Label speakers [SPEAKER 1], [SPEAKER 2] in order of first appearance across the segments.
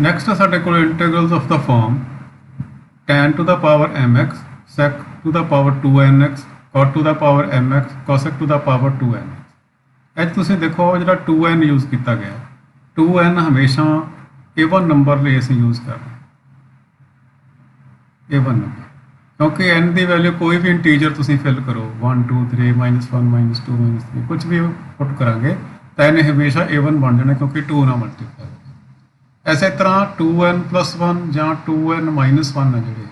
[SPEAKER 1] Next ਸਾਡੇ ਕੋਲ integrals of the form tan to the power mx sec to the power 2nx cot to the power mx cosec to the power 2nx। ਇਹ ਤੁਸੀਂ ਦੇਖੋ ਜਿਹੜਾ 2n use ਕੀਤਾ ਗਿਆ 2n ਹਮੇਸ਼ਾ Avon number ਲਈ ਅਸੀਂ ਯੂਜ਼ ਕਰਦੇ ਏਵਨ ਨੰਬਰ ਕਿਉਂਕਿ n ਦੀ ਵੈਲਿਊ ਕੋਈ ਵੀ ਇੰਟੀਜਰ ਤੁਸੀਂ ਫਿਲ ਕਰੋ 1 2 3 -1 -2 -3 ਕੁਝ ਵੀ ਪੁੱਟ ਕਰਾਂਗੇ ਤਾਂ ਇਹਨੇ ਹਮੇਸ਼ਾ ਏਵਨ ਬਣ ਜਾਣਾ ਕਿਉਂਕਿ 2 ਨਾਲ ਮਲਟੀਪਲਾਈ। ਇਸੇ ਤਰ੍ਹਾਂ 2n + 1 ਜਾਂ 2n - 1 ਹੈ ਜਿਹੜੇ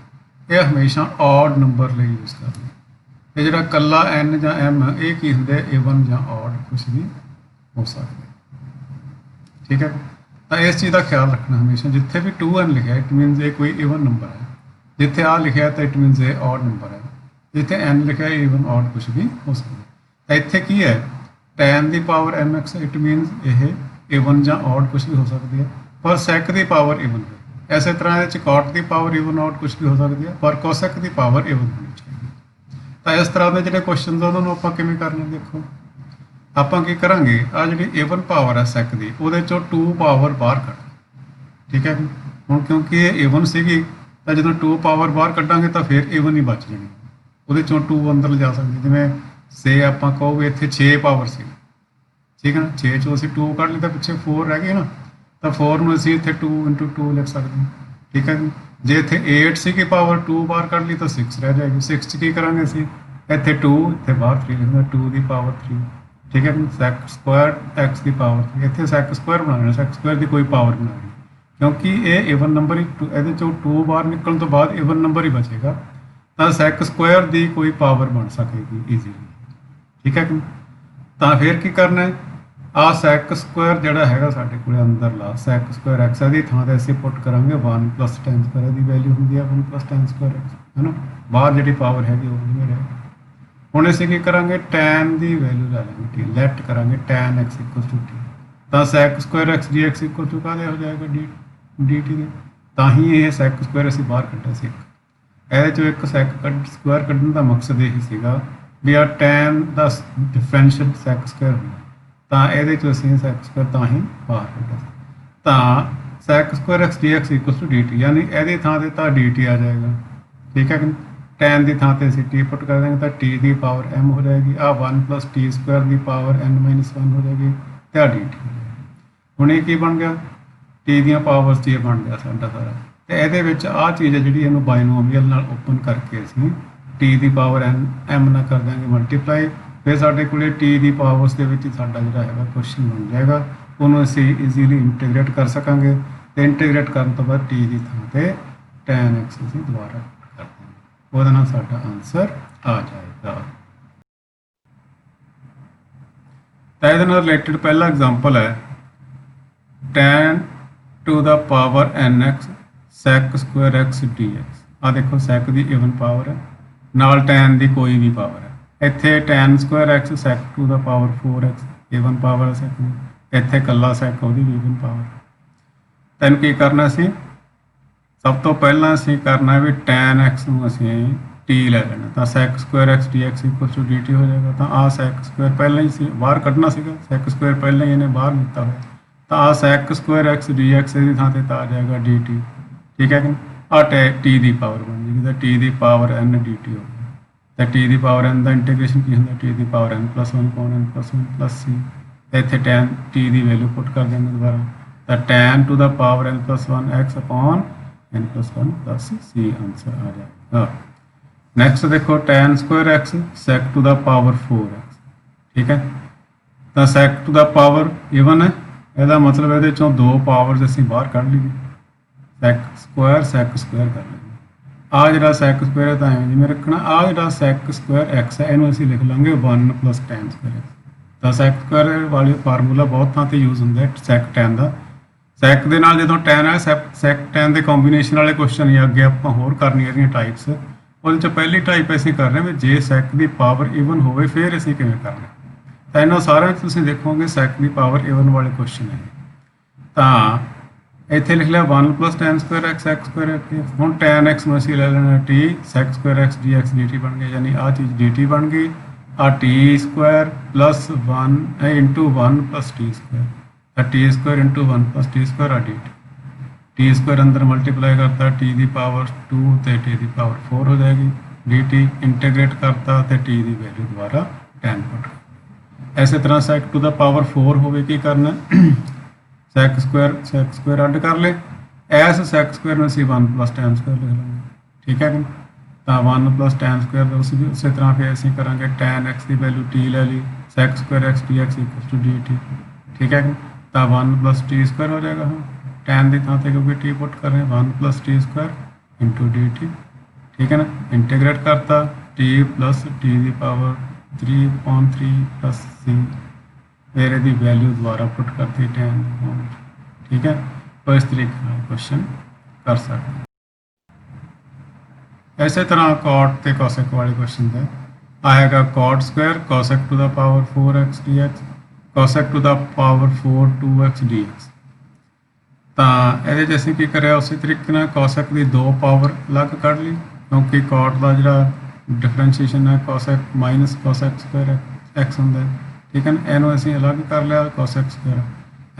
[SPEAKER 1] ਇਹ ਹਮੇਸ਼ਾ ਆਡ ਨੰਬਰ ਲਈ ਯੂਜ਼ ਕਰਦੇ ਇਹ ਜਿਹੜਾ ਕੱਲਾ n ਜਾਂ m ਇਹ ਕੀ ਹੁੰਦੇ ਏਵਨ ਜਾਂ ਆਡ ਕੁਝ ਵੀ ਹੋ ਸਕਦਾ। ਠੀਕ ਹੈ ਤਾਂ ਇਸ ਚੀਜ਼ ਦਾ ਖਿਆਲ ਰੱਖਣਾ ਹਮੇਸ਼ਾ ਜਿੱਥੇ ਵੀ 2n ਲਿਖਿਆ ਇਟ ਮੀਨਸ ਇਹ ਕੋਈ ਏਵਨ ਨੰਬਰ ਹੈ, ਜਿੱਥੇ ਆ ਲਿਖਿਆ ਤਾਂ ਇਟ ਮੀਨਸ ਇਹ ਆਡ ਨੰਬਰ ਹੈ, ਜਿੱਥੇ n ਲਿਖਿਆ ਏਵਨ ਆਡ ਕੁਝ ਵੀ ਹੋ ਸਕਦਾ। ਤਾਂ ਇੱਥੇ ਕੀ ਹੈ tan the power mx it means ਇਹ ਏਵਨ ਜਾਂ ਆਡ ਕੁਝ ਵੀ ਹੋ ਸਕਦੀ ਹੈ ਪਰ sec ਦੀ ਪਾਵਰ ਈਵਨ ਹੈ। ਇਸੇ ਤਰ੍ਹਾਂ ਇਹ 'ਚ cot ਦੀ ਪਾਵਰ ਈਵਨ ਆਊਟ ਕੁਝ ਵੀ ਹੋ ਸਕਦੀ ਹੈ ਪਰ cosec ਦੀ ਪਾਵਰ ਈਵਨ ਹੋਣੀ ਚਾਹੀਦੀ। ਤਾਂ ਇਸ ਤਰ੍ਹਾਂ ਦੇ ਜਿਹੜੇ ਕੁਐਸਚਨਸ ਉਹਨਾਂ ਨੂੰ ਆਪਾਂ ਕਿਵੇਂ ਕਰਨੇ ਦੇਖੋ ਆਪਾਂ ਕੀ ਕਰਾਂਗੇ ਆ ਜਿਹੜੀ ਈਵਨ ਪਾਵਰ ਹੈ sec ਦੀ ਉਹਦੇ ਚੋਂ 2 ਪਾਵਰ ਬਾਹਰ ਕੱਢ। ਠੀਕ ਹੈ ਹੁਣ ਕਿਉਂਕਿ ਇਹ ਈਵਨ ਸੀਗੀ ਤਾਂ ਜਦੋਂ 2 ਪਾਵਰ ਬਾਹਰ ਕੱਢਾਂਗੇ ਤਾਂ ਫਿਰ ਈਵਨ ਹੀ ਬਚ ਜਾਣੀ ਉਹਦੇ ਚੋਂ 2 ਅੰਦਰ ਲਿਜਾ ਸਕਦੇ ਜਿਵੇਂ ਸੇ ਆਪਾਂ ਕਹੋਗੇ ਇੱਥੇ 6 ਪਾਵਰ ਸੀ। ਠੀਕ ਹੈ ਨਾ 6 ਚੋਂ ਅਸੀਂ 2 ਕੱਢ ਲਈ ਤਾਂ ਪਿੱਛੇ 4 ਰਹਿ ਗਏ ਨਾ ਤਾਂ 4 ਨੂੰ ਅਸੀਂ ਇੱਥੇ 2 × 2 ਲਿਖ ਸਕਦੇ ਹਾਂ। ਠੀਕ ਹੈ ਜੇ ਇੱਥੇ 8 ਸੀ ਕਿ ਪਾਵਰ 2 ਬਾਹਰ ਕੱਢ ਲਈ ਤਾਂ 6 ਰਹਿ ਜਾਏਗੀ। 6 'ਚ ਕੀ ਕਰਾਂਗੇ ਅਸੀਂ ਇੱਥੇ 2 ਇੱਥੇ ਬਾਹਰ 3 ਲਿਖਦਾ 2 ਦੀ ਪਾਵਰ 3। ਠੀਕ ਹੈ sec ਸਕੁਆਇਰ x ਦੀ ਪਾਵਰ 3 ਇੱਥੇ sec ਸਕੁਆਇਰ ਬਣਾ ਲੈਣਾ sec ਸਕੁਆਇਰ ਦੀ ਕੋਈ ਪਾਵਰ ਬਣਾ ਲਈ ਕਿਉਂਕਿ ਇਹ ਈਵਨ ਨੰਬਰ ਹੀ ਇਹਦੇ ਚੋਂ 2 ਬਾਹਰ ਨਿਕਲਣ ਤੋਂ ਬਾਅਦ ਈਵਨ ਨੰਬਰ ਹੀ ਬਚੇਗਾ ਤਾਂ sec ਸਕੁਆਇਰ ਦੀ ਕੋਈ ਪਾਵਰ ਬਣ ਸਕੇਗੀ ਈਜ਼ੀਲੀ। ਠੀਕ ਹੈ ਤਾਂ ਫਿਰ ਕੀ ਕਰਨਾ ਹੈ ਆ sec ਸਕੁਆਇਰ ਜਿਹੜਾ ਹੈਗਾ ਸਾਡੇ ਕੋਲ ਅੰਦਰਲਾ sec ਸਕੁਆਇਰ x ਦੀ ਥਾਂ ਤੇ ਅਸੀਂ ਪੁੱਟ ਕਰਾਂਗੇ 1 + tan ਸਕੁਆਇਰ ਦੀ ਵੈਲਿਊ ਹੁੰਦੀ ਹੈ 1 + tan ਸਕੁਆਇਰ x ਹੈ ਨਾ ਬਾਹਰ ਜਿਹੜੀ ਪਾਵਰ ਹੈਗੀ ਉਹ ਜਿਵੇਂ ਰਹੇ। ਹੁਣ ਅਸੀਂ ਕੀ ਕਰਾਂਗੇ tan ਦੀ ਵੈਲਿਊ ਲੈ ਲਾਂਗੇ ਲੈਫਟ ਕਰਾਂਗੇ tan x = t ਤਾਂ sec ਸਕੁਆਇਰ x dx = ਕਾਹਦੇ ਹੋ ਜਾਏਗਾ dt ਦੇ ਤਾਂ ਹੀ ਇਹ sec ਸਕੁਆਇਰ ਅਸੀਂ ਬਾਹਰ ਕੱਢਿਆ ਸੀ। ਇਹਦੇ ਚੋਂ ਇੱਕ sec ਸਕੁਆਇਰ ਕੱਢਣ ਦਾ ਮਕਸਦ ਇਹ ਸੀਗਾ ਵੀ ਆ tan ਦਾ ਡਿਫਰੈਂਸ਼ੀਅਲ sec ਸਕੁਆਇਰ ਹੁੰਦਾ ਤਾਂ ਇਹਦੇ ਚੋਂ ਅਸੀਂ sec ਸਕੁਆਇਰ ਤਾਂ ਹੀ ਬਾਹਰ ਕੱਢਿਆ ਤਾਂ sec Square x dx = dt ਯਾਨੀ ਇਹਦੀ ਥਾਂ ਤੇ ਤਾਂ dt ਆ ਜਾਏਗਾ। ਠੀਕ ਹੈ ਕਿ tan ਦੀ ਥਾਂ ਤੇ ਅਸੀਂ t ਪੁੱਟ ਕਰ ਦਾਂਗੇ ਤਾਂ t ਦੀ ਪਾਵਰ m ਹੋ ਜਾਏਗੀ ਆ 1 + t ਸਕੁਆਇਰ ਦੀ ਪਾਵਰ n - 1 ਹੋ ਜਾਏਗੀ ਤੇ ਆ dt। ਹੁਣ ਇਹ ਕੀ ਬਣ ਗਿਆ t ਦੀਆਂ ਪਾਵਰਸ ਇਹ ਬਣ ਗਿਆ ਸਾਡਾ ਸਾਰਾ ਤੇ ਇਹਦੇ ਵਿੱਚ ਆਹ ਚੀਜ਼ ਹੈ ਜਿਹੜੀ ਇਹਨੂੰ ਬਾਇਨੋਮੀਅਲ ਨਾਲ ਓਪਨ ਕਰਕੇ ਅਸੀਂ t ਦੀ ਪਾਵਰ n m ਨਾਲ ਕਰ ਦਾਂਗੇ ਮਲਟੀਪਲਾਈ ਫਿਰ ਸਾਡੇ ਕੋਲੇ t ਦੀ ਪਾਵਰਸ ਦੇ ਵਿੱਚ ਸਾਡਾ ਜਿਹੜਾ ਹੈਗਾ ਕੁਐਸਚਨ ਬਣ ਜਾਏਗਾ ਉਹਨੂੰ ਅਸੀਂ ਈਜ਼ੀਲੀ ਇੰਟੀਗ੍ਰੇਟ ਕਰ ਸਕਾਂਗੇ ਤੇ ਇੰਟੀਗ੍ਰੇਟ ਕਰਨ ਤੋਂ ਬਾਅਦ t ਦੀ ਥਾਂ ਤੇ tan x ਅਸੀਂ ਦੁਬਾਰਾ ਕਰ ਦਾਂਗੇ ਉਹਦੇ ਨਾਲ ਸਾਡਾ ਆਨਸਰ ਆ ਜਾਏਗਾ। ਤਾਂ ਇਹਦੇ ਨਾਲ ਰਿਲੇਟਡ ਪਹਿਲਾ ਐਗਜ਼ਾਮਪਲ ਹੈ tan to the power nx sec Square x dx। ਆ ਦੇਖੋ sec ਦੀ ਈਵਨ ਪਾਵਰ ਹੈ ਨਾਲ tan ਦੀ ਕੋਈ ਵੀ ਪਾਵਰ ਹੈ ਇੱਥੇ tan Square x sec to the power 4x even power sec ਦੀ ਇੱਥੇ ਕੱਲਾ sec ਉਹਦੀ ਵੀ ਈਵਨ ਪਾਵਰ। ਤੈਨੂੰ ਕੀ ਕਰਨਾ ਸੀ ਸਭ ਤੋਂ ਪਹਿਲਾਂ ਅਸੀਂ ਕਰਨਾ ਵੀ tan x ਨੂੰ ਅਸੀਂ t ਲੈ ਲੈਣਾ ਤਾਂ sec Square x dx = dt ਹੋ ਜਾਏਗਾ ਤਾਂ ਆ sec ਸਕੁਆਇਰ ਪਹਿਲਾਂ ਹੀ ਸੀ ਬਾਹਰ ਕੱਢਣਾ ਸੀਗਾ sec ਸਕੁਆਇਰ ਪਹਿਲਾਂ ਹੀ ਇਹਨੇ ਬਾਹਰ ਨਿਕਲਤਾ ਹੋਇਆ ਤਾਂ ਆ sec ਸਕੁਆਇਰ x dx ਦੀ ਥਾਂ ਤੇ ਤਾਂ ਆ ਜਾਏਗਾ dt। ਠੀਕ ਹੈ ਕਿ ਆ t ਦੀ ਪਾਵਰ ਬਣ ਜਾਏਗੀ ਤਾਂ t ਦੀ ਪਾਵਰ n dt ਹੋ ਗਈ ਤਾਂ t ਦੀ ਪਾਵਰ n ਦਾ ਇੰਟੀਗ੍ਰੇਸ਼ਨ ਕੀ ਹੁੰਦਾ t ਦੀ ਪਾਵਰ n + 1 / n + 1 + c ਤੇ ਇੱਥੇ tan t ਦੀ ਵੈਲਿਊ ਪੁੱਟ ਕਰ ਦਿਆਂਗੇ ਦੁਬਾਰਾ ਤਾਂ tan to the power n + 1 x / n + 1 + c answer ਆ ਜਾਏਗਾ। ਨੈਕਸਟ ਦੇਖੋ tan Square x sec to the power 4x। ਠੀਕ ਹੈ ਤਾਂ sec to the power even ਹੈ ਇਹਦਾ ਮਤਲਬ ਇਹਦੇ ਚੋਂ 2 ਪਾਵਰਸ ਅਸੀਂ ਬਾਹਰ ਕੱਢ ਲਈਏ sec ਸਕੁਆਇਰ ਕਰ ਲਈਏ ਆ ਜਿਹੜਾ sec ਸਕੁਆਇਰ ਤਾਂ ਐਵੇਂ ਜਿਵੇਂ ਰੱਖਣਾ ਆ ਜਿਹੜਾ sec ਸਕੁਆਇਰ x ਹੈ ਇਹਨੂੰ ਅਸੀਂ ਲਿਖ ਲਾਂਗੇ 1 + tan ਸਕੁਆਇਰ x ਤਾਂ sec ਸਕੁਆਇਰ ਵਾਲੀ ਫਾਰਮੂਲਾ ਬਹੁਤ ਥਾਂ ਤੇ ਯੂਜ਼ ਹੁੰਦਾ ਹੈ sec tan ਦਾ sec ਦੇ ਨਾਲ ਜਦੋਂ tan ਹੈ sec tan ਦੇ ਕੰਬੀਨੇਸ਼ਨ ਵਾਲੇ ਕੁਐਸਚਨ ਹੀ ਅੱਗੇ ਆਪਾਂ ਹੋਰ ਕਰਨੀਆਂ ਇਹਦੀਆਂ ਟਾਈਪਸ ਉਹਦੇ ਚ ਪਹਿਲੀ ਟਾਈਪ ਅਸੀਂ ਕਰ ਰਹੇ ਹਾਂ ਵੀ ਜੇ sec ਦੀ ਪਾਵਰ ਈਵਨ ਹੋਵੇ ਫਿਰ ਅਸੀਂ ਕਿਵੇਂ ਕਰਨਾ ਤਾਂ ਇਹਨਾਂ ਸਾਰਿਆਂ ਵਿੱਚ ਤੁਸੀਂ ਦੇਖੋਗੇ sec ਦੀ ਪਾਵਰ ਈਵਨ ਵਾਲੇ ਕੁਐਸਚਨ ਹੈ ਤਾਂ ਇੱਥੇ ਲਿਖ ਲਿਆ 1 + tan Square x sec Square x ਹੁਣ tan x ਨੂੰ ਅਸੀਂ ਲੈ ਲੈਣਾ t sec Square x dx dt ਬਣ ਗਿਆ ਯਾਨੀ ਆਹ ਚੀਜ਼ dt ਬਣ ਗਈ ਆ t ਸਕੁਆਇਰ + 1 × 1 + t ਸਕੁਆਇਰ ਤਾਂ t ਸਕੁਆਇਰ × 1 + t ਸਕੁਆਇਰ ਆ dt टी स्क्वायर अंदर मल्टीप्लाई करता टी दी पावर 2 तो टी दी पावर 4 हो जाएगी, डी टी इंटीग्रेट करता तो टी दी वैल्यू दोबारा 10 पुट। इस तरह sec टू द पावर 4 होवे की करना sec स्क्वायर अड कर ले, एस sec स्क्वायर में ਅਸੀਂ 1 + tan स्क्वायर लिख लेंगे, ठीक है कि तो 1 + tan स्क्वायर उसी तरह फिर ਅਸੀਂ ਕਰਾਂਗੇ tan x की वैल्यू t ले ली, sec square x dx = dt, ठीक है कि तो 1 + t स्क्वायर हो जाएगा। हम tan की थां पे क्योंकि t पुट कर रहे हैं 1 + t स्क्वायर * dt, ठीक है ना, इंटीग्रेट करता t + t की पावर 3/3 + c, फिर यदि वैल्यू दोबारा पुट करती tan, ठीक है। तो इस तरीके का क्वेश्चन कर सकते हैं। इस तरह कॉट ते कोसेक वाले क्वेश्चन है आएगा cot square cosec to the power 4x dx cosec to the power 4 2x dx। तो ये असं की करें उस तरीके ना कोसेक की 2 पावर अलग कढ़ ली, क्योंकि कॉट का जो डिफरेंशिएशन है cosec minus cosec square x होंगे, ठीक है ना, इनू असी अलग कर लिया कोसेक स्क्वायर,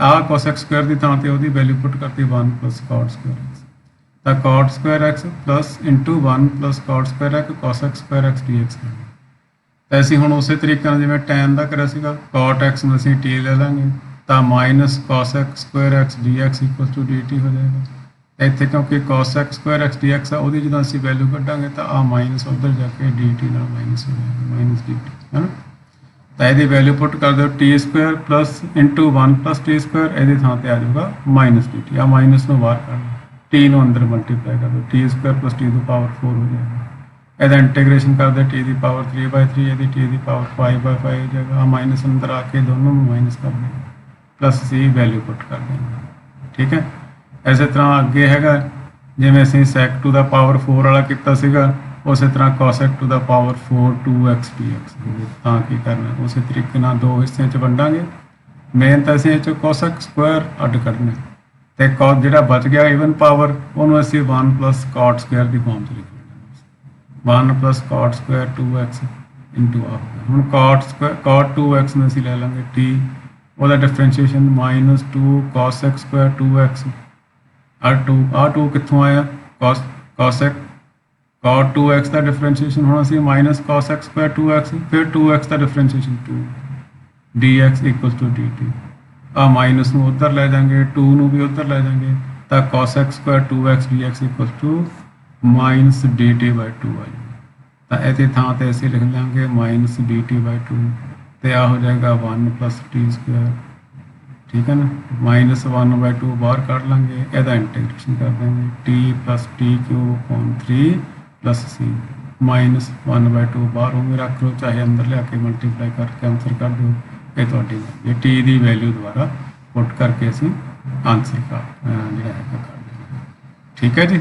[SPEAKER 1] आ कोसेक स्क्वायर की थां ते वैल्यू पुट करती 1 + कॉट स्क्वायर x, तो cot square x plus into 1 + cot square x cosec square x dx करना। तो असी हुण उस तरीके जिवें tan का करा सीगा कॉट x में असी t ले लेंगे, तो minus cosec square x dx = dt हो जाएगा। इत्थे क्योंकि कोसेक स्क्वायर x dx आ उहदी जदों असी वैल्यू कढांगे तो आ माइनस उधर जाके dt नाल माइनस हो जाएगा, माइनस dt है ना। तो यदि वैल्यू पुट कर दो T square plus into 1 + T square, यदि थां ते आ जाएगा माइनस डी टी, आ माइनस में बाहर कर लो, टी नो अंदर मल्टीप्लाई कर दो, T square + T the power 4 हो जाएगा। यदा इंटीग्रेशन कर दे टी दी पावर 3/3, यदि टी दी पावर 5/5 हो जाएगा, माइनस अंदर आके दोनों में माइनस कर देंगे, प्लस सी वैल्यू पुट कर देंगे, ठीक है। इस तरह अगे है जिमें असी sec टू द पावर 4 वाला किया सीगा, उस तरह cosec to the power 4 2x dx तां की करना उस तरीके ना 2 हिस्सों च वंडांगे। मेन तो असीं इह कोसेक स्क्वायर अड करना ते कॉस जिहड़ा बच गया इवन पावर उहनूं असीं 1 + कॉट स्क्वायर की फॉर्म च लिख लेंगे, 1 + कॉट स्क्वायर 2x * आ हुण कॉट 2x में असीं ले लेंगे t, ਉਹਦਾ डिफरेंशिएशन -2 कोसेक स्क्वायर 2x आ 2 कित्थों आया कोसेक कॉट 2x का डिफरेंशिएशन होना सी माइनस कोसेक स्क्वायर 2x, फिर 2x का डिफरेंशिएशन 2 dx = dt, आ माइनस में उधर ले जाएंगे 2 नू भी उधर ले जाएंगे, तो cosec square 2x dx = -dt/2 आ जाएगा। तो ये थां ते असीं लिख लेंगे -dt/2, तो आ हो जाएगा 1 + t स्क्वायर, ठीक है ना, -1/2 बाहर काट लेंगे, यदा इंटीग्रेशन कर देंगे t + t³ + c -1/2 बाहर होंगे रख लो, चाहे अंदर लिया के मल्टीप्लाई करके आंसर कर दो, ये तुहाडी ये टी की वैल्यू दोबारा पुट करके असीं आंसर का जिहड़ा है कर देंगे, ठीक है जी।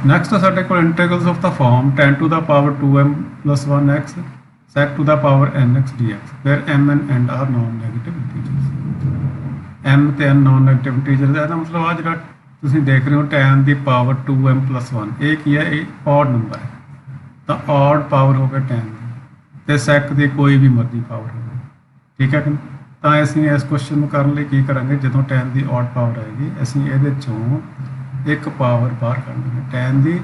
[SPEAKER 1] नैक्सट साडे कोल integrals of the form tan to the power 2m + 1x sec to the power nx dx, where m and n are non-negative integers। m ਤੇ n non-negative integers ਦਾ मतलब आ जिहड़ा ਤੁਸੀਂ देख रहे हो tan की पावर 2m + 1 ये की है, ये ऑड नंबर है, तो ऑड पावर हो गया tan तो sec की कोई भी मर्जी पावर हो, ठीक है कि तो असीं इस क्वेश्चन करने लिए की करांगे, जो tan की ऑड पावर आएगी असीं इहदे चों एक पावर बाहर कढनी, tan की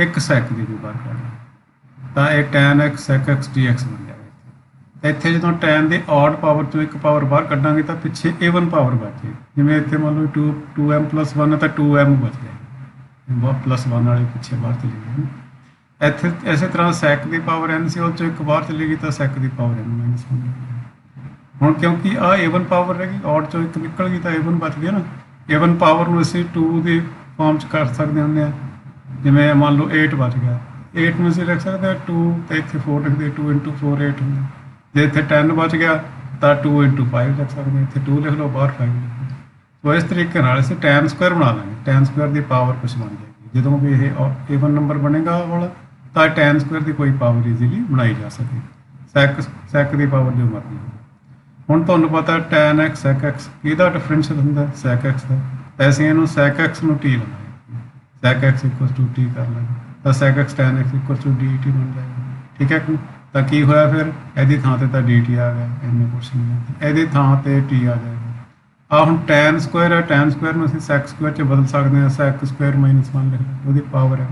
[SPEAKER 1] एक sec की भी बाहर कढनी, तो ये tan x sec x dx बन जाएगा। ਇੱਥੇ ਜਦੋਂ tan ਦੇ ऑड पावर चो एक पावर बाहर कढ़ांगे तो पिछे even पावर बच जाएगी, जिवें इत्थे मान लो 2m + 1 है तो 2m बच जाएगा, +1 वाले पिछे बाहर चली गई। ਇੱਥੇ इस तरह sec की पावर n सी चो एक बाहर चलेगी तो sec की पावर n - 1 हुण क्योंकि आ even पावर रहेगी, ऑड चो एक निकल गई तो even बच गया ना। even पावर नूं असीं 2 की फॉर्म च कर सकते होंगे, जिवें मान लो 8 बच गया, 8 में असीं लिख सकते हैं 2 तो इत्थे 4 लिखते 2 × 4 8 होंगे, जे इत्थे 10 बच गया तो 2 × 5 लिख सकते हैं, इत्थे 2 लिख लो बाहर 5 लिख लो। तो इस तरीके नाल असीं tan स्क्वायर बना लेंगे, tan स्क्वायर की पावर कुछ बन जाएगी, जो भी ये इवन नंबर बनेगा वाला तो tan स्क्वायर की कोई पावर ईजीली बनाई जा सकेगी, sec की पावर जो मर्जी हो। हुण तुहानूं पता tan x sec x किहदा डिफरेंशियल हुंदा sec x का, तो असीं इहनूं sec x नूं t लगांगे, sec x = t कर लेंगे, तो sec x tan x = dt बन जाएगा, ठीक है। तो की होया फिर ਇਹਦੀ ਥਾਂ ਤੇ ਤਾਂ dt आ गया, इन्हें कुछ नहीं है, ਇਹਦੀ ਥਾਂ ਤੇ t आ जाएगा, ਆ ਹੁਣ tan ਸਕੁਆਇਰ ਹੈ, tan ਸਕੁਆਇਰ ਨੂੰ ਅਸੀਂ sec ਸਕੁਆਇਰ 'ਚ ਬਦਲ ਸਕਦੇ ਹਾਂ, sec ਸਕੁਆਇਰ ਮਾਈਨਸ 1 ਲਿਖ ਲਓ, ਉਹਦੀ ਪਾਵਰ ਹੈ।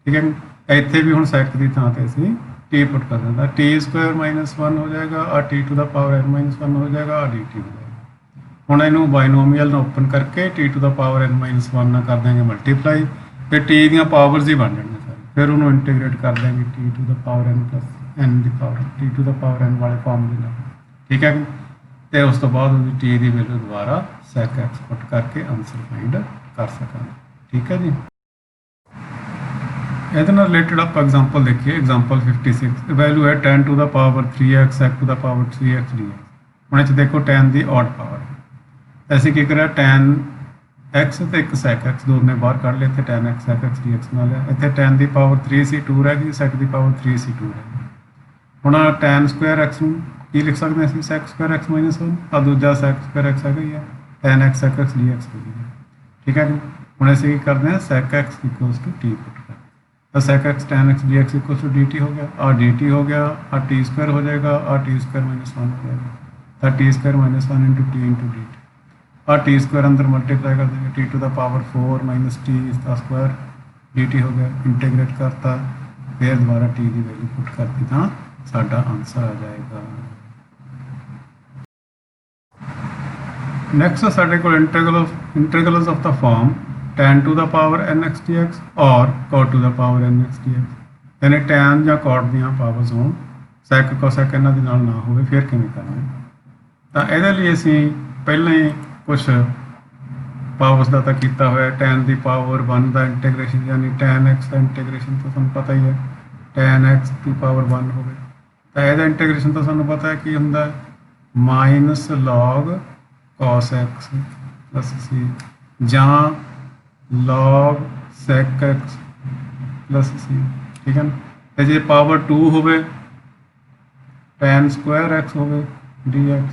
[SPEAKER 1] ਠੀਕ ਹੈ ਜੀ। ਇੱਥੇ ਵੀ ਹੁਣ sec ਦੀ ਥਾਂ ਤੇ ਅਸੀਂ t ਪੁੱਟ ਕਰ ਦਿੰਦਾ, t ਸਕੁਆਇਰ ਮਾਈਨਸ 1 ਹੋ ਜਾਏਗਾ, ਆ t to the power n minus 1 ਹੋ ਜਾਏਗਾ, ਆ dt ਹੋ ਜਾਏਗਾ। ਹੁਣ ਇਹਨੂੰ ਬਾਇਨੋਮੀਅਲ ਨਾਲ ਓਪਨ ਕਰਕੇ t to the power n minus 1 ਨਾਲ ਕਰ ਦਿਆਂਗੇ ਮਲਟੀਪਲਾਈ, ਫਿਰ t ਦੀਆਂ ਪਾਵਰਸ ਹੀ ਬਣ ਜਾਣਗੀਆਂ ਸਾਰੇ, ਫਿਰ ਉਹਨੂੰ ਇੰਟੀਗ੍ਰੇਟ ਕਰ ਦਿਆਂਗੇ t to the power n plus n ਦੀ power t to the power n ਵਾਲੇ ਫਾਰਮ ਦੇ ਨਾਲ। ਠੀਕ ਹੈ, ਤੇ ਉਸ ਤੋਂ ਬਾਅਦ ਉਹਦੀ t ਦੀ ਵੈਲਿਊ ਦੁਬਾਰਾ sec x ਪੁੱਟ ਕਰਕੇ ਆਨਸਰ ਫਾਈਂਡ ਕਰ ਸਕਾਂਗੇ। ਠੀਕ ਹੈ ਜੀ। ਇਹਦੇ ਨਾਲ ਰਿਲੇਟਡ ਆਪਾਂ ਐਗਜ਼ਾਮਪਲ ਦੇਖੀਏ, ਐਗਜ਼ਾਮਪਲ 56 ਵੈਲਿਊ ਹੈ tan to the power 3x sec to the power 3x dx। ਹੁਣ ਇਹ 'ਚ ਦੇਖੋ tan ਦੀ ਔਡ ਪਾਵਰ ਹੈ, ਅਸੀਂ ਕੀ ਕਰਿਆ tan x ਤੇ ਇੱਕ sec x ਦੋਨੇ ਬਾਹਰ ਕੱਢ ਲਏ, ਇੱਥੇ tan x sec x dx ਨਾਲ ਲਿਆ, ਇੱਥੇ tan ਦੀ ਪਾਵਰ 3c2 ਰਹਿ ਗਈ, sec ਦੀ ਪਾਵਰ 3c2 ਰਹਿ ਗਈ। ਹੁਣ tan ਸਕੁਆਇਰ x ਨੂੰ ਕੀ ਲਿਖ ਸਕਦੇ ਹਾਂ ਅਸੀਂ, sec ਸਕੁਆਇਰ x ਮਾਈਨਸ 1, ਆ ਦੂਜਾ sec ਸਕੁਆਇਰ x ਹੈਗਾ ਹੀ ਹੈ, tan x sec x dx ਹੋ ਗਈ। ਠੀਕ ਹੈ ਜੀ। ਹੁਣ ਅਸੀਂ ਕੀ ਕਰਦੇ ਹਾਂ, sec x equals to t put ਕਰਦੇ, ਤਾਂ sec x tan x dx equals to dt ਹੋ ਗਿਆ, ਆ dt ਹੋ ਗਿਆ, ਆ t ਸਕੁਆਇਰ ਹੋ ਜਾਏਗਾ, ਆ t ਸਕੁਆਇਰ ਮਾਈਨਸ 1 ਹੋ ਜਾਏਗਾ, ਤਾਂ t square minus 1 into t into dt, ਆ t ਸਕੁਆਇਰ ਅੰਦਰ ਮਲਟੀਪਲਾਈ ਕਰ ਦੇंगे, t to the power 4 minus t ਦਾ ਸਕੁਆਇਰ dt ਹੋ ਗਿਆ, ਇੰਟੀਗ੍ਰੇਟ ਕਰਤਾ, ਫਿਰ ਦੁਬਾਰਾ t ਦੀ ਵੈਲਿਊ ਪੁੱਟ ਕਰਤੀ ਤਾਂ ਸਾਡਾ ਆਨਸਰ ਆ ਜਾਏਗਾ। ਨੈਕਸਟ ਸਾਡੇ ਕੋਲ integrals of the form tan to the power nx dx ਔਰ cot to the power nx dx, ਯਾਨੀ tan ਜਾਂ cot ਦੀਆਂ ਪਾਵਰਸ ਹੋਣ, sec cosec ਇਹਨਾਂ ਦੇ ਨਾਲ ਨਾ ਹੋਵੇ, ਫਿਰ ਕਿਵੇਂ ਕਰਾਂਗੇ। ਤਾਂ ਇਹਦੇ ਲਈ ਅਸੀਂ ਪਹਿਲਾਂ ਹੀ ਕੁਝ ਪਾਵਰਸ ਦਾ ਤਾਂ ਕੀਤਾ ਹੋਇਆ, tan ਦੀ ਪਾਵਰ 1 ਦਾ ਇੰਟੀਗ੍ਰੇਸ਼ਨ, ਯਾਨੀ tan x ਦਾ ਇੰਟੀਗ੍ਰੇਸ਼ਨ ਤਾਂ ਤੁਹਾਨੂੰ ਪਤਾ ਹੀ ਹੈ, tan x ਦੀ ਪਾਵਰ 1 ਹੋਵੇ, ਤਾਂ ਇਹਦਾ ਇੰਟੀਗ੍ਰੇਸ਼ਨ ਤਾਂ ਸਾਨੂੰ ਪਤਾ ਹੈ ਕੀ ਹੁੰਦਾ, minus log cos x plus c ਜਾਂ log sec x plus c। ठीक है ना, ਤੇ ਜੇ ਪਾਵਰ 2 ਹੋਵੇ tan ਸਕੁਆਇਰ x ਹੋਵੇ dx,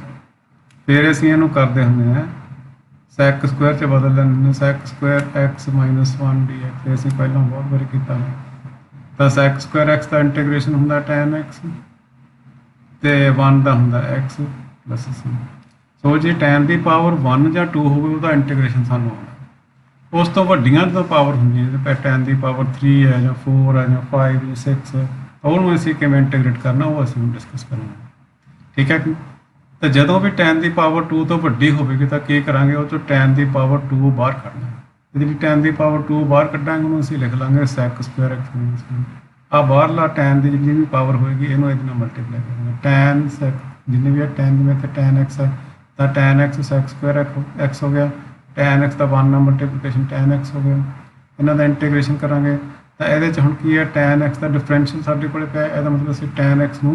[SPEAKER 1] ਫਿਰ ਅਸੀਂ ਇਹਨੂੰ ਕਰਦੇ ਹੁੰਦੇ ਹਾਂ sec ਸਕੁਆਇਰ 'ਚ ਬਦਲ ਲੈਂਦੇ ਹਾਂ, sec Square x minus 1 dx, ਇਹ ਅਸੀਂ ਪਹਿਲਾਂ ਬਹੁਤ ਵਾਰੀ ਕੀਤਾ ਹੈ। ਤਾਂ sec ਸਕੁਆਇਰ x ਦਾ ਇੰਟੀਗ੍ਰੇਸ਼ਨ ਹੁੰਦਾ tan x ਤੇ 1 ਦਾ ਹੁੰਦਾ x प्लस c। ਸੋ ਜੇ tan ਦੀ ਪਾਵਰ 1 ਜਾਂ 2 ਹੋਵੇ ਉਹਦਾ ਇੰਟੀਗ੍ਰੇਸ਼ਨ ਸਾਨੂੰ ਆਉਣਾ। ਉਸ ਤੋਂ ਵੱਡੀਆਂ ਜਦੋਂ ਪਾਵਰ ਹੁੰਦੀਆਂ, ਜਿਵੇਂ tan ਦੀ ਪਾਵਰ 3 ਹੈ ਜਾਂ 4 ਹੈ ਜਾਂ 5 ਜਾਂ 6 ਹੈ, ਉਹਨੂੰ ਅਸੀਂ ਕਿਵੇਂ ਇੰਟੀਗ੍ਰੇਟ ਕਰਨਾ ਉਹ ਅਸੀਂ ਹੁਣ ਡਿਸਕਸ ਕਰਾਂਗੇ। ਠੀਕ ਹੈ ਕਿ ਤਾਂ ਜਦੋਂ ਵੀ tan ਦੀ ਪਾਵਰ 2 ਤੋਂ ਵੱਡੀ ਹੋਵੇਗੀ ਤਾਂ ਕੀ ਕਰਾਂਗੇ, ਉਹ 'ਚੋਂ tan ਦੀ ਪਾਵਰ 2 ਬਾਹਰ ਕੱਢਣਾ। ਜਿਹੜੀ tan ਦੀ ਪਾਵਰ 2 ਬਾਹਰ ਕੱਢਾਂਗੇ ਉਹਨੂੰ ਅਸੀਂ ਲਿਖ ਲਾਂਗੇ sec ਸਕੁਆਇਰ x ਮਾਈਨਸ 1। ਆ ਬਾਹਰਲਾ tan ਦੀ ਜਿੰਨੀ ਵੀ ਪਾਵਰ ਹੋਏਗੀ ਇਹਨੂੰ ਇਹਦੇ ਨਾਲ ਮਲਟੀਪਲਾਈ ਕਰਾਂਗੇ, tan sec ਜਿੰਨੀ ਵੀ ਹੈ tan, ਜਿਵੇਂ ਇੱਥੇ tan x ਹੈ ਤਾਂ tan x sec Square x ਹੋ ਗਿਆ, tan x ਦਾ 1 ਨਾਲ ਮਲਟੀਪਲੀਕੇਸ਼ਨ tan x ਹੋ ਗਿਆ, ਇਹਨਾਂ ਦਾ ਇੰਟੀਗ੍ਰੇਸ਼ਨ ਕਰਾਂਗੇ ਤਾਂ ਇਹਦੇ 'ਚ ਹੁਣ ਕੀ ਹੈ, tan x ਦਾ ਡਿਫਰੈਂਸ਼ੀਅਲ ਸਾਡੇ ਕੋਲ ਪਿਆ, ਇਹਦਾ ਮਤਲਬ ਅਸੀਂ tan x ਨੂੰ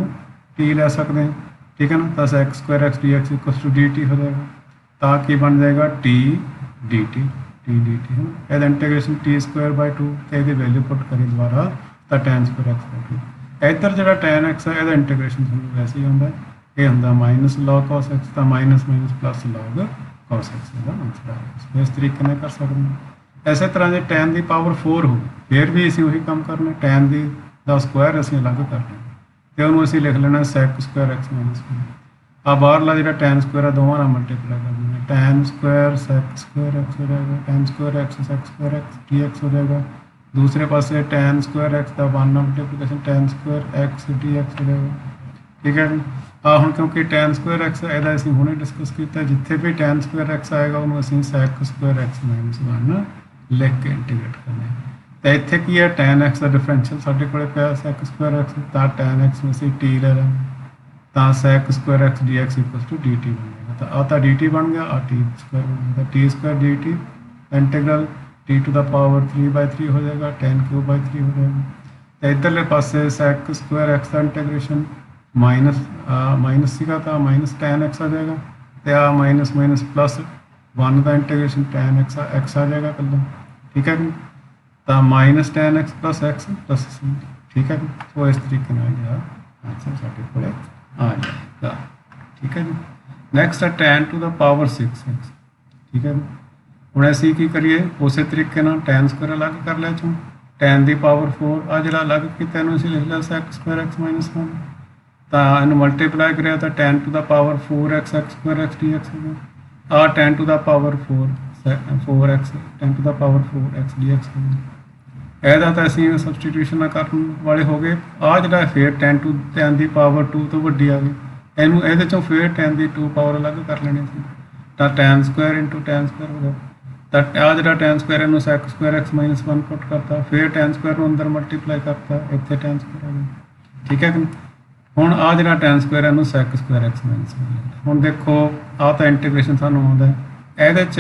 [SPEAKER 1] t ਲੈ ਸਕਦੇ ਹਾਂ। ਠੀਕ ਹੈ ਨਾ, ਤਾਂ sec Square x dx equals to dt ਹੋ ਜਾਏਗਾ, ਤਾਂ ਕੀ ਬਣ ਜਾਏਗਾ t dt ਹੈ ਨਾ, ਇਹਦਾ ਇੰਟੀਗ੍ਰੇਸ਼ਨ t ਸਕੁਆਇਰ ਬਾਈ 2 ਤੇ ਇਹਦੀ ਵੈਲਿਊ ਪੁੱਟ ਕਰੀ ਦੁਬਾਰਾ ਤਾਂ tan ਸਕੁਆਇਰ x ਬਾਈ 2। ਇੱਧਰ ਜਿਹੜਾ tan x ਹੈ ਇਹਦਾ ਇੰਟੀਗ੍ਰੇਸ਼ਨ ਤੁਹਾਨੂੰ ਵੈਸੇ ਹੀ ਹੁੰਦਾ, ਇਹ ਹੁੰਦਾ ਮਾਈਨਸ log cos x, ਤਾਂ minus minus plus log cos x ਦਾ ਆਨਸਰ ਆਏਗਾ। ਇਸ ਤਰੀਕੇ ਨਾਲ ਕਰ ਸਕਦੇ ਹਾਂ। ਇਸੇ ਤਰ੍ਹਾਂ ਜੇ tan ਦੀ ਪਾਵਰ 4 ਹੋਵੇ ਫਿਰ ਵੀ ਅਸੀਂ ਉਹੀ ਕੰਮ ਕਰਨਾ, tan ਦੀ ਦਾ ਸਕੁਆਇਰ ਅਸੀਂ ਅਲੱਗ ਕਰ ਲੈਣਾ ਤੇ ਉਹਨੂੰ ਅਸੀਂ ਲਿਖ ਲੈਣਾ sec ਸਕੁਆਇਰ x ਮਾਈਨਸ 1। ਆ ਬਾਹਰਲਾ ਜਿਹੜਾ tan ਸਕੁਆਇਰ ਆ ਦੋਵਾਂ ਨਾਲ ਮਲਟੀਪਲਾਈ ਕਰ ਦੇਣਾ, tan Square sec Square x ਹੋ ਜਾਏਗਾ, tan Square x sec Square x dx ਹੋ ਜਾਏਗਾ। ਦੂਸਰੇ ਪਾਸੇ tan ਸਕੁਆਇਰ x ਦਾ 1 ਨਾਲ multiplication tan Square x dx ਹੋ ਜਾਏਗਾ। ਠੀਕ ਹੈ, ਆ ਹੁਣ ਕਿਉਂਕਿ tan ਸਕੁਆਇਰ x ਇਹਦਾ ਅਸੀਂ ਹੁਣੇ ਡਿਸਕਸ ਕੀਤਾ, ਜਿੱਥੇ ਵੀ tan ਸਕੁਆਇਰ x ਆਏਗਾ ਉਹਨੂੰ ਅਸੀਂ sec ਸਕੁਆਇਰ x ਮਾਈਨਸ 1 ਲਿਖ ਕੇ ਇੰਟੀਗ੍ਰੇਟ ਕਰਨਾ ਹੈ। ਤਾਂ ਇੱਥੇ ਕੀ ਹੈ, tan x ਦਾ ਡਿਫਰੈਂਸ਼ੀਅਲ ਸਾਡੇ ਕੋਲ ਪਿਆ sec ਸਕੁਆਇਰ x, ਤਾਂ tan x ਨੂੰ ਅਸੀਂ t ਲੈ ਲਾਂਗੇ, ਤਾਂ sec Square x dx equals to dt ਬਣ ਜਾਏਗਾ। ਤਾਂ ਆ ਤਾਂ dt ਬਣ ਗਿਆ, ਆ t ਸਕੁਆਇਰ ਬਣ ਗਿਆ, ਤਾਂ t square dt integral t to the power 3/3 ਹੋ ਜਾਏਗਾ, tan cube by 3 ਹੋ ਜਾਏਗਾ। ਤੇ ਇੱਧਰਲੇ ਪਾਸੇ sec ਸਕੁਆਇਰ x ਦਾ ਇੰਟੀਗ੍ਰੇਸ਼ਨ ਮਾਈਨਸ ਸੀਗਾ ਤਾਂ ਮਾਈਨਸ tan x ਆ ਜਾਏਗਾ, ਤੇ ਆ ਮਾਈਨਸ ਮਾਈਨਸ ਪਲੱਸ 1 ਦਾ ਇੰਟੀਗ੍ਰੇਸ਼ਨ tan x ਆ ਜਾਏਗਾ ਇਕੱਲਾ। ਠੀਕ ਹੈ ਜੀ, ਤਾਂ minus tan x plus x plus c। ਠੀਕ ਹੈ ਜੀ, ਸੋ ਇਸ ਤਰੀਕੇ ਨਾਲ ਜਿਹੜਾ ਆਨਸਰ ਸਾਡੇ ਕੋਲ ਆ ਜਾਏਗਾ। ਠੀਕ ਹੈ ਜੀ, ਨੈਕਸਟ ਹੈ tan to the power 6x। ਠੀਕ ਹੈ ਜੀ, ਹੁਣ ਅਸੀਂ ਕੀ ਕਰੀਏ, ਉਸੇ ਤਰੀਕੇ ਨਾਲ tan ਸਕੁਆਇਰ ਅਲੱਗ ਕਰ ਲਿਆ ਚੋਂ, tan ਦੀ ਪਾਵਰ 4 ਆ ਜਿਹੜਾ ਅਲੱਗ ਕੀਤਾ ਇਹਨੂੰ ਅਸੀਂ ਲਿਖ ਲਿਆ sec ਸਕੁਆਇਰ x ਮਾਈਨਸ 1, ਤਾਂ ਇਹਨੂੰ ਮਲਟੀਪਲਾਈ ਕਰਿਆ ਤਾਂ tan to the power 4x sec Square x dx ਹੋ ਗਿਆ। ਆ 10 to the power 4x 10 to the power 4x dx ਹੋ ਗਿਆ। ਇਹਦਾ ਤਾਂ ਅਸੀਂ ਸਬਸਟੀਟਿਊਸ਼ਨ ਕਰਨ ਵਾਲੇ ਹੋ ਗਏ। ਆ ਜਿਹੜਾ ਫਿਰ 10 ਟੂ 10 ਦੀ ਪਾਵਰ 2 ਤੋਂ ਵੱਡੀ ਆ ਗਈ, ਇਹਨੂੰ ਇਹਦੇ ਚੋਂ ਫਿਰ 10 ਦੀ 2 ਪਾਵਰ ਅਲੱਗ ਕਰ ਲੈਣੀ ਸੀ, ਤਾਂ tan Square into tan Square ਹੋ ਗਿਆ। ਤਾਂ ਆ ਜਿਹੜਾ tan ਸਕੁਆਇਰ ਇਹਨੂੰ sec ਸਕੁਆਇਰ x ਮਾਈਨਸ 1 ਪੁੱਟ ਕਰਤਾ, ਫਿਰ tan ਸਕੁਆਇਰ ਨੂੰ ਅੰਦਰ ਮਲਟੀਪਲਾਈ ਕਰਤਾ, ਇੱਥੇ tan ਸਕੁਆਇਰ ਆ ਗਿਆ। ਠੀਕ ਹੈ ਕਿ ਨਹੀਂ? ਹੁਣ ਆ ਜਿਹੜਾ tan ਸਕੁਆਇਰ ਇਹਨੂੰ sec ਸਕੁਆਇਰ x ਮਾਈਨਸ 1। ਹੁਣ ਦੇਖੋ ਆ ਤਾਂ ਇੰਟੀਗ੍ਰੇਸ਼ਨ ਸਾਨੂੰ ਆਉਂਦਾ, ਇਹਦੇ 'ਚ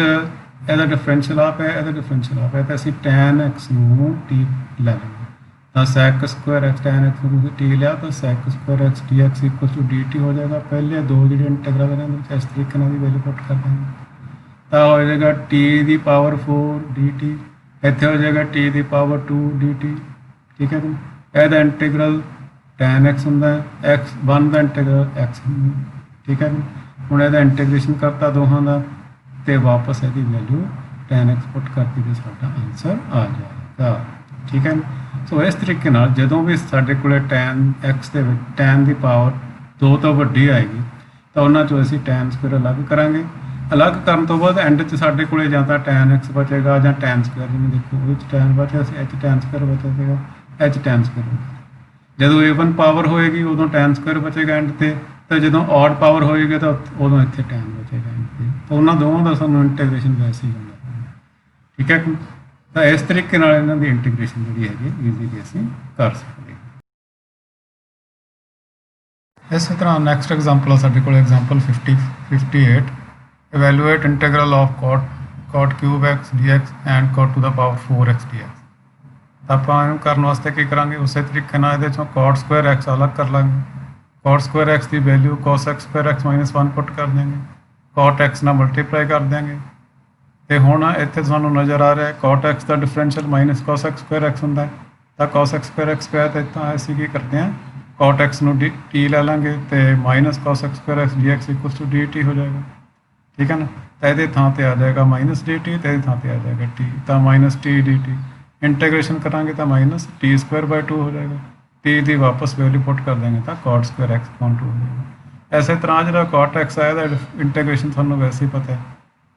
[SPEAKER 1] ਇਹਦਾ ਡਿਫਰੈਂਸ਼ੀਅਲ ਆਪ ਹੈ, ਇਹਦਾ ਡਿਫਰੈਂਸ਼ੀਅਲ ਆਪ ਹੈ, ਤਾਂ ਅਸੀਂ tan x ਨੂੰ t ਲੈ ਲਾਂਗੇ, ਤਾਂ sec Square x tan x ਨੂੰ ਤੁਸੀਂ t ਲਿਆ ਤਾਂ sec Square x dx equal to dt ਹੋ ਜਾਏਗਾ। ਪਹਿਲੇ ਦੋ ਜਿਹੜੇ ਇੰਟੀਗਰਲ ਇਹਨਾਂ ਦੇ ਵਿੱਚ ਇਸ ਤਰੀਕੇ ਨਾਲ ਦੀ ਵੈਲਿਊ ਪੁੱਟ ਕਰ ਦਾਂਗੇ, ਤਾਂ ਹੋ ਜਾਏਗਾ t ਦੀ ਪਾਵਰ 4 dt, ਇੱਥੇ ਹੋ ਜਾਏਗਾ t ਦੀ ਪਾਵਰ 2 dt। ਠੀਕ ਹੈ ਜੀ, ਇਹਦਾ ਇੰਟੀਗਰਲ tan x ਹੁੰਦਾ ਹੈ, x 1 ਦਾ ਇੰਟੀਗਰਲ x ਹੁੰਦਾ। ਠੀਕ ਹੈ ਜੀ, ਹੁਣ ਇਹਦਾ ਇੰਟੀਗ੍ਰੇਸ਼ਨ ਕਰਤਾ ਦੋਹਾਂ ਦਾ ਤੇ ਵਾਪਸ ਇਹਦੀ ਵੈਲਿਊ tan x ਪੁੱਟ ਕਰਤੀ ਤੇ ਸਾਡਾ ਆਨਸਰ ਆ ਜਾਏਗਾ। ਠੀਕ ਹੈ, ਸੋ ਇਸ ਤਰੀਕੇ ਨਾਲ ਜਦੋਂ ਵੀ ਸਾਡੇ ਕੋਲੇ tan x ਦੇ ਵਿੱਚ tan ਦੀ ਪਾਵਰ 2 ਤੋਂ ਵੱਡੀ ਆਏਗੀ ਤਾਂ ਉਹਨਾਂ ਚੋਂ ਅਸੀਂ tan ਸਕੁਆਇਰ ਅਲੱਗ ਕਰਾਂਗੇ। ਅਲੱਗ ਕਰਨ ਤੋਂ ਬਾਅਦ ਐਂਡ 'ਚ ਸਾਡੇ ਕੋਲੇ ਜਾਂ ਤਾਂ tan x ਬਚੇਗਾ ਜਾਂ tan ਸਕੁਆਇਰ, ਜਿਵੇਂ ਦੇਖੋ ਉਹਦੇ 'ਚ tan ਬਚਿਆ ਸੀ, ਇਹ 'ਚ tan ਸਕੁਆਇਰ ਬਚੇਗਾ, ਇਹ 'ਚ tan ਸਕੁਆਇਰ ਬਚੇਗਾ। ਜਦੋਂ ਈਵਨ ਪਾਵਰ ਹੋਏਗੀ ਉਦੋਂ tan ਸਕੁਆਇਰ ਬਚੇਗਾ ਐਂਡ 'ਤੇ, ਤਾਂ ਜਦੋਂ ਔਡ ਪਾਵਰ ਹੋਏਗੀ ਤਾਂ ਉਦੋਂ ਇੱਥੇ tan ਬਚੇਗਾ ਐਂਡ 'ਤੇ। ਤਾਂ ਉਹਨਾਂ ਦੋਵਾਂ ਦਾ ਸਾਨੂੰ ਇੰਟੀਗ੍ਰੇਸ਼ਨ ਵੈਸੇ ਹੀ ਹੁੰਦਾ। ਠੀਕ ਹੈ, ਤਾਂ ਇਸ ਤਰੀਕੇ ਨਾਲ ਇਹਨਾਂ ਦੀ ਇੰਟੀਗ੍ਰੇਸ਼ਨ ਜਿਹੜੀ ਹੈਗੀ ਈਜ਼ੀਲੀ ਅਸੀਂ ਕਰ ਸਕਦੇ ਹਾਂ। ਇਸੇ ਤਰ੍ਹਾਂ ਨੈਕਸਟ ਐਗਜ਼ਾਮਪਲ ਆ ਸਾਡੇ ਕੋਲ example 58 evaluate integral of cot cube x dx and cot to the power 4x dx। ਤਾਂ ਆਪਾਂ ਇਹਨੂੰ ਕਰਨ ਵਾਸਤੇ ਕੀ ਕਰਾਂਗੇ, ਉਸੇ ਤਰੀਕੇ ਨਾਲ ਇਹਦੇ ਚੋਂ cot ਸਕੁਆਇਰ x ਅਲੱਗ ਕਰ ਲਾਂਗੇ, cot ਸਕੁਆਇਰ x ਦੀ value cos x square x minus 1 ਪੁੱਟ ਕਰ ਦਿਆਂਗੇ, cot x ਨਾਲ ਮਲਟੀਪਲਾਈ ਕਰ ਦਿਆਂਗੇ। ਤੇ ਹੁਣ ਇੱਥੇ ਤੁਹਾਨੂੰ ਨਜ਼ਰ ਆ ਰਿਹਾ cot x ਦਾ differential minus cos x square x ਹੁੰਦਾ, ਤਾਂ cos x square x square ਤੇ ਤਾਂ ਅਸੀਂ ਕੀ ਕਰਦੇ ਹਾਂ cot x ਨੂੰ t ਲੈ ਲਾਂਗੇ ਤੇ minus cos x square x dx equal to dt ਹੋ ਜਾਏਗਾ। ਠੀਕ ਹੈ ਨਾ, ਤਾਂ ਇਹਦੇ ਥਾਂ ਤੇ ਆ ਜਾਏਗਾ ਮਾਈਨਸ dt ਤੇ ਇਹਦੇ ਥਾਂ ਤੇ ਆ ਜਾਏਗਾ t, ਤਾਂ ਮਾਈਨਸ t dt ਇੰਟੀਗ੍ਰੇਸ਼ਨ ਕਰਾਂਗੇ ਤਾਂ ਮਾਈਨਸ t ਸਕੁਆਇਰ ਬਾਈ 2 ਹੋ ਜਾਏਗਾ, t ਦੀ ਵਾਪਸ ਵੈਲਿਊ ਪੁੱਟ ਕਰ ਦੇंगे ਤਾਂ cot ਸਕੁਆਇਰ x ਅਪੋਨ 2 ਹੋ ਜਾਏਗਾ। ਇਸੇ ਤਰ੍ਹਾਂ ਜਿਹੜਾ cot x ਹੈ ਇਹਦਾ ਇੰਟੀਗ੍ਰੇਸ਼ਨ ਤੁਹਾਨੂੰ ਵੈਸੇ ਹੀ ਪਤਾ ਹੈ,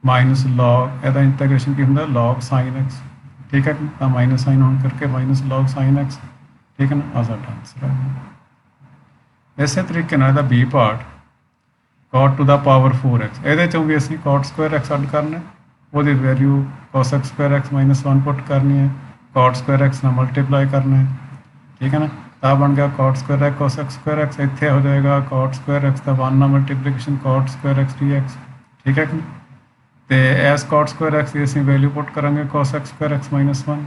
[SPEAKER 1] ਮਾਈਨਸ log ਇਹਦਾ ਇੰਟੀਗ੍ਰੇਸ਼ਨ ਕੀ ਹੁੰਦਾ log sin x। ਠੀਕ ਹੈ, ਤਾਂ ਮਾਈਨਸ ਸਾਈਨ ਹੋਣ ਕਰਕੇ ਮਾਈਨਸ log sin x। ਠੀਕ ਹੈ ਨਾ, ਆ ਸਾਡਾ ਆਨਸਰ ਹੈ। ਇਸੇ ਤਰੀਕੇ ਨਾਲ ਇਹਦਾ b part cot to the power 4x, ਇਹਦੇ ਚੋਂ ਵੀ ਅਸੀਂ cot ਸਕੁਆਇਰ x ਅੱਡ ਕਰਨਾ, ਉਹਦੀ value cos x square x minus 1 ਪੁੱਟ ਕਰਨੀ ਹੈ, cot ਸਕੁਆਇਰ x ਨਾਲ ਮਲਟੀਪਲਾਈ ਕਰਨਾ ਹੈ। ਠੀਕ ਹੈ ਨਾ, ਤਾਂ ਬਣ ਗਿਆ cot Square x cos x square x, ਇੱਥੇ ਹੋ ਜਾਏਗਾ cot ਸਕੁਆਇਰ x ਦਾ 1 ਨਾਲ multiplication cot Square x dx। ਠੀਕ ਹੈ ਕਿ, ਤੇ ਇਸ cot ਸਕੁਆਇਰ x ਦੀ ਅਸੀਂ ਵੈਲਿਊ ਪੁੱਟ ਕਰਾਂਗੇ cos x square x minus 1।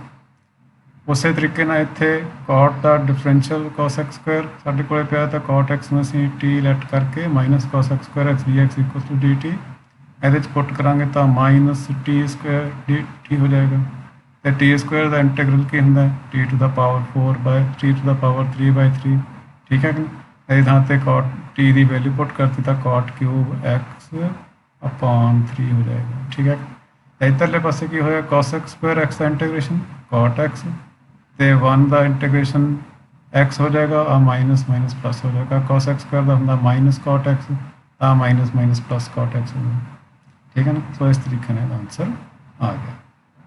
[SPEAKER 1] ਉਸੇ ਤਰੀਕੇ ਨਾਲ ਇੱਥੇ cot ਦਾ ਡਿਫਰੈਂਸ਼ੀਅਲ cos x ਸਕੁਆਇਰ ਸਾਡੇ ਕੋਲ ਪਿਆ, ਤਾਂ cot x ਨੂੰ ਅਸੀਂ t ਲੈਟ ਕਰਕੇ minus cos x square x dx equal to dt ਇਹਦੇ 'ਚ ਪੁੱਟ ਕਰਾਂਗੇ ਤਾਂ ਮਾਈਨਸ t ਸਕੁਆਇਰ dt ਹੋ ਜਾਏਗਾ। ਤੇ t ਸਕੁਆਇਰ ਦਾ ਇੰਟੀਗਰਲ ਕੀ ਹੁੰਦਾ ਹੈ t to the power 4 by 3 to the power 3 by 3। ਠੀਕ ਹੈ ਕਿ, ਇਹਦੀ ਥਾਂ ਤੇ cot t ਦੀ ਵੈਲਿਊ ਪੁੱਟ ਕਰਤੀ ਤਾਂ cot ਕਿਊਬ x ਅਪੋਨ 3 ਹੋ ਜਾਏਗਾ। ਠੀਕ ਹੈ, ਇੱਧਰਲੇ ਪਾਸੇ ਕੀ ਹੋਇਆ cos x ਸਕੁਆਇਰ x ਦਾ ਇੰਟੀਗ੍ਰੇਸ਼ਨ cot x ਤੇ 1 ਦਾ ਇੰਟੀਗ੍ਰੇਸ਼ਨ x ਹੋ ਜਾਏਗਾ, ਆ ਮਾਈਨਸ ਮਾਈਨਸ ਪਲੱਸ ਹੋ ਜਾਏਗਾ, cos x ਸਕੁਆਇਰ ਦਾ ਹੁੰਦਾ ਮਾਈਨਸ cot x, ਤਾਂ minus minus plus cot x ਹੋ ਜਾਏਗਾ। ਠੀਕ ਹੈ ਨਾ, ਸੋ ਇਸ ਤਰੀਕੇ ਨਾਲ ਆਨਸਰ ਆ ਗਿਆ।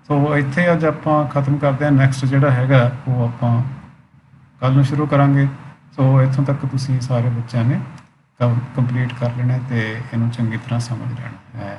[SPEAKER 1] ਸੋ ਇੱਥੇ ਅੱਜ ਆਪਾਂ ਖਤਮ ਕਰਦੇ ਹਾਂ, ਨੈਕਸਟ ਜਿਹੜਾ ਹੈਗਾ ਉਹ ਆਪਾਂ ਕੱਲ੍ਹ ਨੂੰ ਸ਼ੁਰੂ ਕਰਾਂਗੇ। ਸੋ ਇੱਥੋਂ ਤੱਕ ਤੁਸੀਂ ਸਾਰੇ ਬੱਚਿਆਂ ਨੇ ਕੰਪਲੀਟ ਕਰ ਲੈਣਾ ਅਤੇ ਇਹਨੂੰ ਚੰਗੀ ਤਰ੍ਹਾਂ ਸਮਝ ਲੈਣਾ ਹੈ।